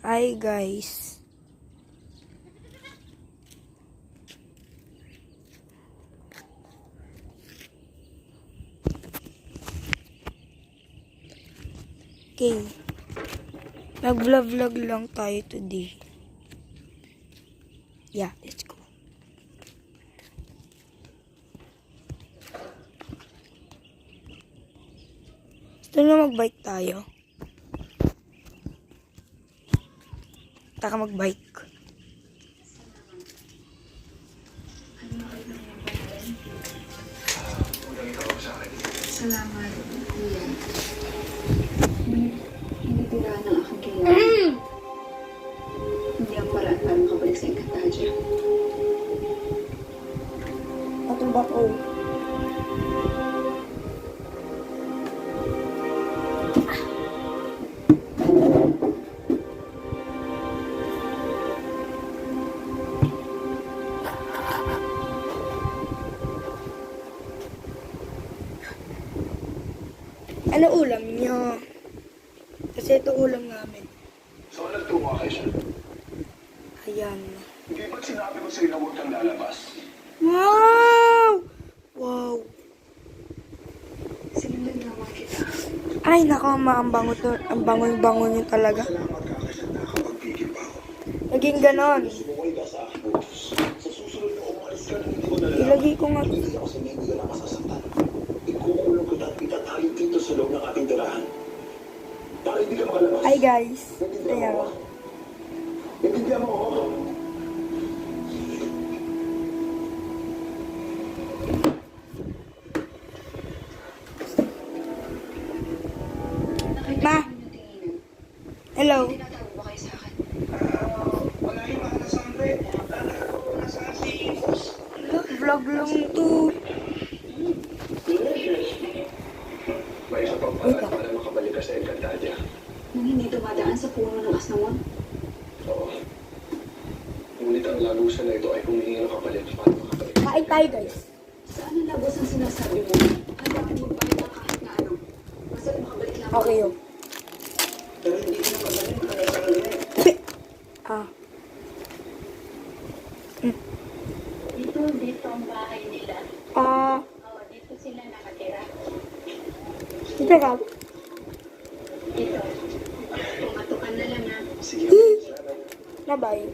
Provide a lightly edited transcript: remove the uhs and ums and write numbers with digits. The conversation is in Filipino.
Hi guys. Okay. Nag-vlog lang tayo today. Yeah, let's go. Gusto nyo mag-bike tayo? Taka mag-bike. Salamat, kuya. Hindi tirahan ng aking kailangan. Hindi ang paraan para makabalik sa Encantadia. Patubak ko. Ano ulam nyo? Kasi ito ulam namin. So, nagtungo kayo siya? Ayan. Hindi ba't sinabi ko sa'yo na huwag kang lalabas? Wow! Wow. Sinundan naman kita. Ay, nako, ang bango to. Ang bango nyo talaga. Salamat ka kasi nakakapagpigil pa ako. Naging ganon. Sumukoy ka sa aking utos. Sa susunod na umalis ka na hindi ko nalalaman. Ilagay ko nga. Hindi ako sa hindi ka na masasaktan. Ikukulong kita at itatayo dito sa loob ng ating tirahan. Para hindi ka makalabas. Hi guys. Naintindihan Ayan. mo ako? Naintindihan mo ako? Ma. Hello. Tinatawag ba kayo sa akin? Wala yung mga Sandre. Wala sa si boss. Vlog lang to. May isa pang paraan para makabalik ka sa Encantadia. Nang hindi dumadaan sa puno ng asnamon? Oo. Ngunit ang lagusan na ito ay humihingi ng kapalit para makabalik. Kain tayo guys. Saan ang labos ang sinasabi mo? Handa akong magbayad ng kahit na ano. Basta't makabalik lang Okay ako. yun. Pero hindi ko naman alam kung ano sa kanila. Ah. Dito ang bahay nila. Ah. Oo, dito sila nakatira. Dito ka. Dito. Pumatukan na lang ha. Sige. Bye-bye.